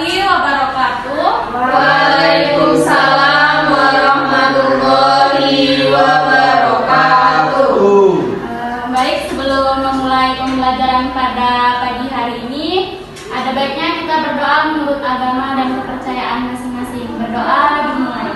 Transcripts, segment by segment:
warahmatullahi wabarakatuh. Waalaikumsalam warahmatullahi wabarakatuh. Baik, sebelum memulai pembelajaran pada pagi hari ini, ada baiknya kita berdoa menurut agama dan kepercayaan masing-masing. Berdoa dimulai.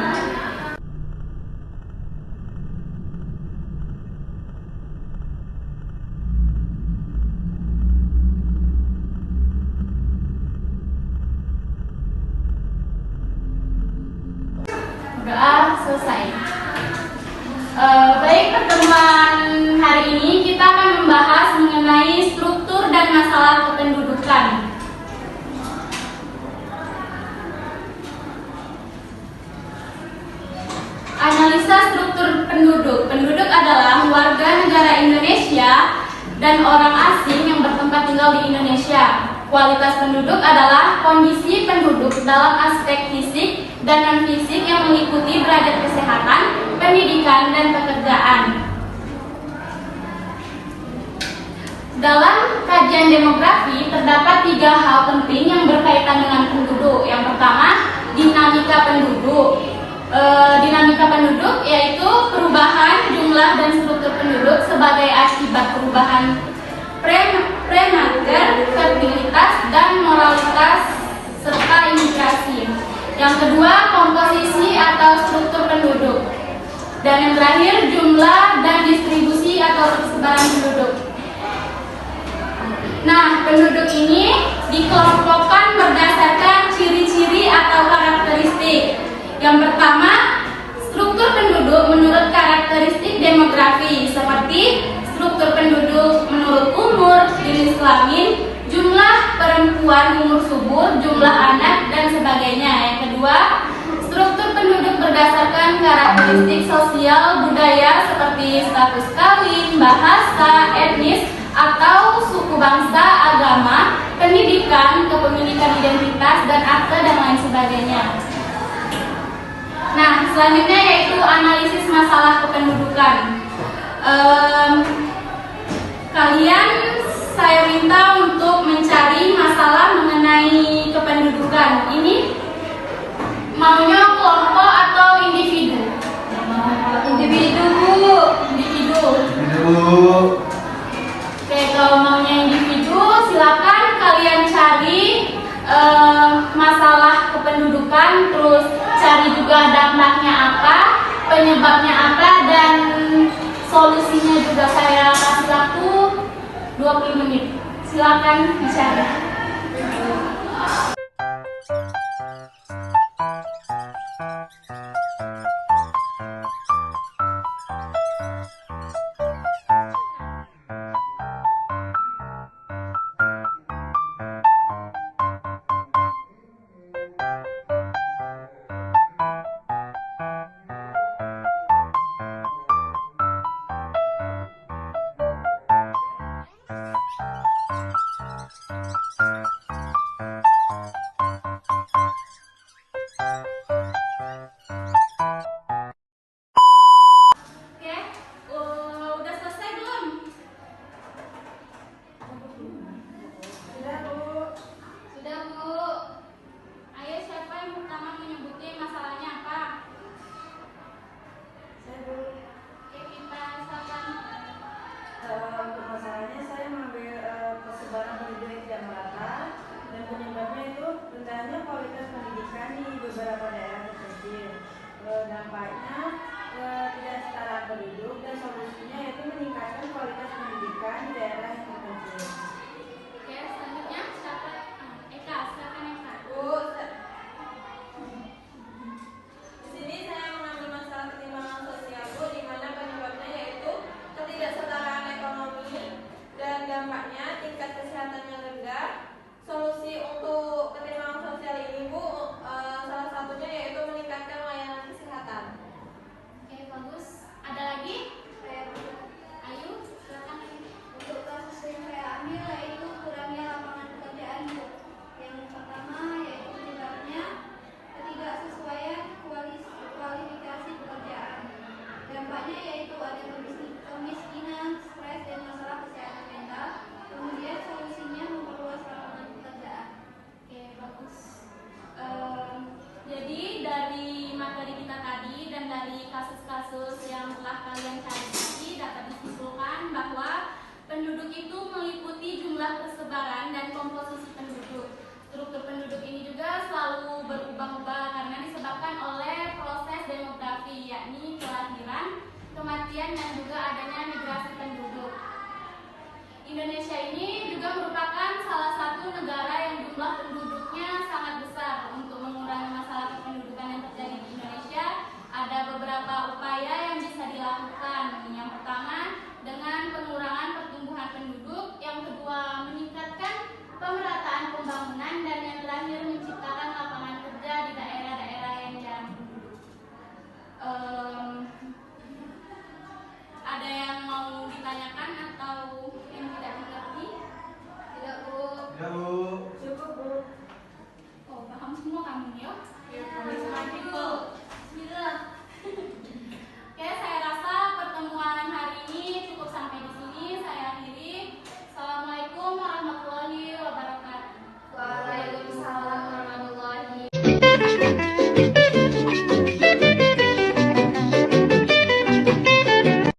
Doa selesai. Baik, pertemuan hari ini kita akan membahas mengenai struktur dan masalah kependudukan. Analisa struktur penduduk. Penduduk adalah warga negara Indonesia dan orang asing yang bertempat tinggal di Indonesia. Kualitas penduduk adalah kondisi penduduk dalam aspek fisik dan non-fisik yang meliputi derajat kesehatan, pendidikan, dan pekerjaan. Dalam kajian demografi terdapat 3 hal penting yang berkaitan dengan penduduk. Yang pertama, dinamika penduduk. Dinamika penduduk yaitu perubahan jumlah dan struktur penduduk sebagai akibat perubahan prematur, fertilitas, dan moralitas serta imigrasi. Yang kedua, komposisi atau struktur penduduk. Dan yang terakhir, jumlah dan distribusi atau persebaran penduduk. Nah, penduduk ini dikelompokkan berdasarkan ciri-ciri atau karakteristik. Yang pertama, struktur penduduk menurut karakteristik demografi, seperti struktur penduduk menurut umur, jenis kelamin, jumlah perempuan umur subur, jumlah anak, dan sebagainya. Yang kedua, struktur penduduk berdasarkan karakteristik sosial budaya seperti status kawin, bahasa, etnis, atau suku bangsa, agama, pendidikan, kepemilikan identitas, dan akte, dan lain sebagainya. Nah, selanjutnya yaitu analisis masalah kependudukan. Kalian saya minta untuk mencari masalah mengenai kependudukan. Ini maunya kelompok atau individu? Individu, Bu. Individu. Oke, kalau maunya individu, silakan kalian cari masalah kependudukan, terus cari juga dampaknya apa, penyebabnya apa, dan solusinya juga. Saya kasih waktu 20 menit. Silakan dicari. persebaran dan komposisi penduduk. Struktur penduduk ini juga selalu berubah-ubah